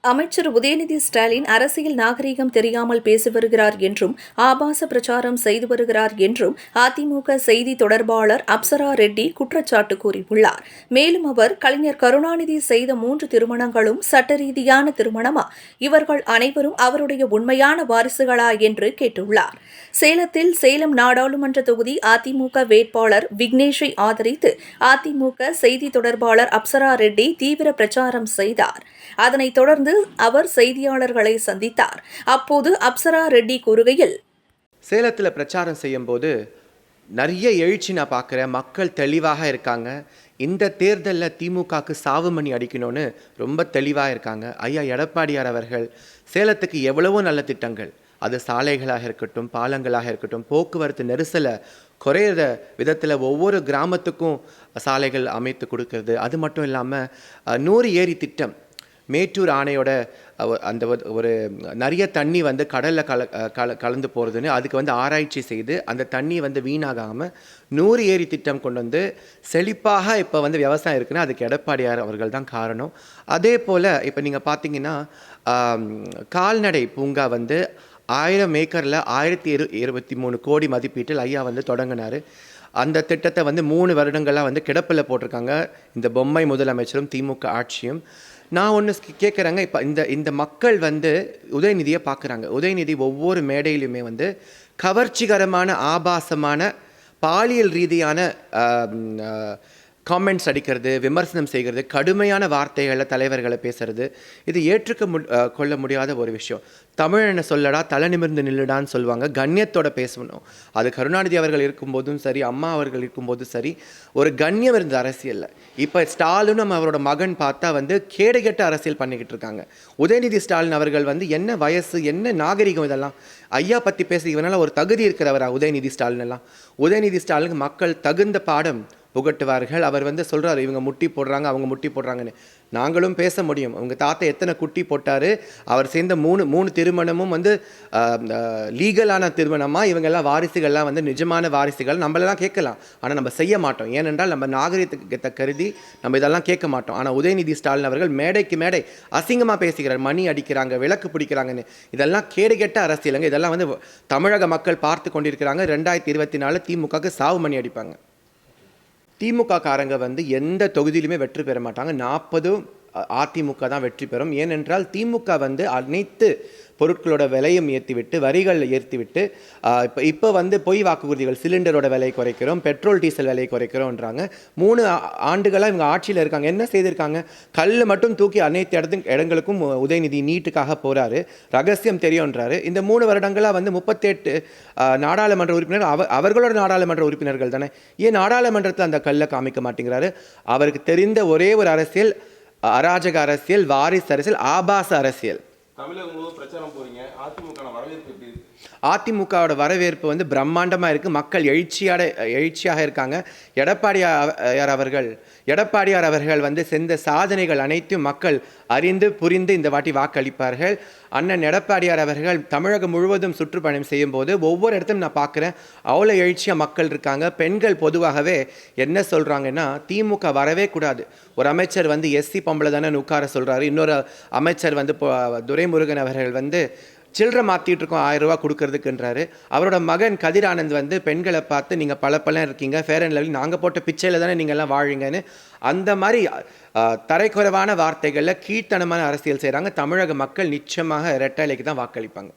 அமைச்சர் உதயநிதி ஸ்டாலின் அரசியல் நாகரீகம் தெரியாமல் பேசி வருகிறார் என்றும் ஆபாச பிரச்சாரம் செய்து வருகிறார் என்றும் அதிமுக செய்தி தொடர்பாளர் அப்சரா ரெட்டி குற்றச்சாட்டு கூறியுள்ளார். மேலும் அவர் கலைஞர் கருணாநிதி செய்த 3 திருமணங்களும் சட்ட ரீதியான திருமணமா, இவர்கள் அனைவரும் அவருடைய உண்மையான வாரிசுகளா என்று கேட்டுள்ளார். சேலத்தில் சேலம் நாடாளுமன்ற தொகுதி அதிமுக வேட்பாளர் விக்னேஷை ஆதரித்து அதிமுக செய்தி தொடர்பாளர் அப்சரா ரெட்டி தீவிர பிரச்சாரம் செய்தார். அதனைத் தொடர்ந்து அவர் செய்தியாளர்களை சந்தித்தார். அப்போது அப்சரா ரெட்டி கூறுகையில், சேலத்தில் பிரச்சாரம் செய்யும் போது நிறைய எழுச்சி நான் பார்க்குறேன். மக்கள் தெளிவாக இருக்காங்க. இந்த தேர்தலில் திமுகவுக்கு சாவுமணி அடிக்கணும்னு ரொம்ப தெளிவாக இருக்காங்க. ஐயா எடப்பாடியார் அவர்கள் சேலத்துக்கு எவ்வளவோ நல்ல திட்டங்கள், அது சாலைகளாக இருக்கட்டும், பாலங்களாக இருக்கட்டும், போக்குவரத்து நெரிசலை குறையிற விதத்தில் ஒவ்வொரு கிராமத்துக்கும் சாலைகள் அமைத்து கொடுக்கறது, அது மட்டும் இல்லாமல் 100 ஏரி திட்டம், மேட்டூர் அணையோட அந்த ஒரு நிறைய தண்ணி வந்து கடலில் கலந்து போகிறதுன்னு அதுக்கு வந்து ஆராய்ச்சி செய்து அந்த தண்ணி வந்து வீணாகாமல் 100 ஏரி திட்டம் கொண்டு வந்து செழிப்பாக இப்போ வந்து விவசாயம் இருக்குன்னா அதுக்கு எடப்பாடியார் அவர்கள் தான் காரணம். அதே போல் இப்போ நீங்கள் பார்த்தீங்கன்னா கால்நடை பூங்கா வந்து 1000 ஏக்கரில் 1023 கோடி மதிப்பீட்டில் ஐயா வந்து தொடங்கினார். அந்த திட்டத்தை வந்து 3 வருடங்களாக வந்து கிடப்பில் போட்டிருக்காங்க இந்த பொம்மை முதலமைச்சரும் திமுக ஆட்சியும். நான் ஒன்று கேட்குறேங்க, இப்போ இந்த மக்கள் வந்து உதயநிதியை பார்க்குறாங்க. உதயநிதி ஒவ்வொரு மேடையிலுமே வந்து கவர்ச்சிகரமான ஆபாசமான பாலியல் ரீதியான காமெண்ட்ஸ் அடிக்கிறது, விமர்சனம் செய்கிறது, கடுமையான வார்த்தைகளில் தலைவர்களை பேசுறது, இது கொள்ள முடியாத ஒரு விஷயம். தமிழனை சொல்லடா தலை நிமிர்ந்து நில்லுடான்னு சொல்லுவாங்க. கண்ணியத்தோட பேசணும். அது கருணாநிதி அவர்கள் இருக்கும்போதும் சரி, அம்மா அவர்கள் இருக்கும்போதும் சரி, ஒரு கண்ணியம் இருந்த அரசியலில். இப்போ ஸ்டாலினும் அவரோட மகன் பார்த்தா வந்து கேடுகெட்ட அரசியல் பண்ணிக்கிட்டு இருக்காங்க. உதயநிதி ஸ்டாலின் அவர்கள் வந்து என்ன வயசு, என்ன நாகரிகம், இதெல்லாம் ஐயா பற்றி பேச இவனால் ஒரு தகுதி இருக்கிறவரா உதயநிதி ஸ்டாலின் எல்லாம்? உதயநிதி ஸ்டாலினுக்கு மக்கள் தகுந்த பாடம் புகட்டுவார்கள். அவர் வந்து சொல்கிறார், இவங்க முட்டி போடுறாங்க, அவங்க முட்டி போடுறாங்கன்னு. நாங்களும் பேச முடியும். அவங்க தாத்தா எத்தனை குட்டி போட்டார், அவர் சேர்ந்த மூணு திருமணமும் வந்து லீகலான திருமணமாக, இவங்கெல்லாம் வாரிசுகள்லாம் வந்து நிஜமான வாரிசுகள், நம்மளெல்லாம் கேட்கலாம். ஆனால் நம்ம செய்ய மாட்டோம். ஏனென்றால் நம்ம நாகரிகத்தை கருதி நம்ம இதெல்லாம் கேட்க மாட்டோம். ஆனால் உதயநிதி ஸ்டாலின் அவர்கள் மேடைக்கு மேடை அசிங்கமாக பேசுகிறார். மணி அடிக்கிறாங்க, விளக்கு பிடிக்கிறாங்கன்னு. இதெல்லாம் கேடுகெட்ட அரசியலுங்க. இதெல்லாம் வந்து தமிழக மக்கள் பார்த்து கொண்டிருக்கிறாங்க. 2024 திமுகவுக்கு சாவு மணி அடிப்பாங்க. திமுக காரங்க வந்து எந்த தொகுதியிலுமே வெற்றி பெற மாட்டாங்க. 40 அதிமுக தான் வெற்றி பெறும். ஏனென்றால் திமுக வந்து அனைத்து பொருட்களோட விலையும் ஏற்றிவிட்டு, வரிகள் ஏற்றிவிட்டு, இப்போ வந்து பொய் வாக்குறுதிகள், சிலிண்டரோட விலை குறைக்கிறோம், பெட்ரோல் டீசல் விலையை குறைக்கிறோன்றாங்க. 3 ஆண்டுகளாக இவங்க ஆட்சியில் இருக்காங்க. என்ன செய்திருக்காங்க? கல் மட்டும் தூக்கி அனைத்து இடங்களுக்கும் உதயநிதி நீட்டுக்காக போகிறாரு. ரகசியம் தெரியுன்றாரு. இந்த 3 வருடங்களாக வந்து 38 நாடாளுமன்ற உறுப்பினர்கள் அவர்களோட நாடாளுமன்ற உறுப்பினர்கள் தானே. ஏன் நாடாளுமன்றத்தில் அந்த கல்லை காமிக்க மாட்டேங்கிறாரு? அவருக்கு தெரிந்த ஒரே ஒரு அரசியல் அராஜக அரசியல், வாரிசு அரசியல், ஆபாச அரசியல். தமிழகம் முழுவதும் பிரச்சாரம் போறீங்க. அதிமுக வரவேற்பு எப்படி இருக்கு? அதிமுகவோட வரவேற்பு வந்து பிரம்மாண்டமாக இருக்குது. மக்கள் எழுச்சியாக இருக்காங்க. எடப்பாடியார் அவர்கள் வந்து செஞ்ச சாதனைகள் அனைத்தும் மக்கள் அறிந்து புரிந்து இந்த வாட்டி வாக்களிப்பார்கள். அண்ணன் எடப்பாடியார் அவர்கள் தமிழகம் முழுவதும் சுற்றுப்பயணம் செய்யும் போது ஒவ்வொரு இடத்தையும் நான் பார்க்குறேன், அவ்வளோ எழுச்சியாக மக்கள் இருக்காங்க. பெண்கள் பொதுவாகவே என்ன சொல்கிறாங்கன்னா, திமுக வரவே கூடாது. ஒரு அமைச்சர் வந்து எஸ்சி பொம்பளை தானே உட்கார சொல்கிறாரு. இன்னொரு அமைச்சர் வந்து துரைமுருகன் அவர்கள் வந்து சில்லறை மாற்றிட்டு இருக்கோம் 1000 ரூபா கொடுக்கறதுக்குன்றாரு. அவரோட மகன் கதிர் ஆனந்த் வந்து பெண்களை பார்த்து நீங்கள் பல இருக்கீங்க, ஃபேர் அண்ட் லவ்லி, நாங்கள் போட்ட பிச்சையில் தானே நீங்கள்லாம் வாழுங்கன்னு அந்த மாதிரி தரைக்குறைவான வார்த்தைகளில் கீழ்த்தனமான அரசியல் செய்கிறாங்க. தமிழக மக்கள் நிச்சயமாக இரட்டை இலைக்கு தான் வாக்களிப்பாங்க.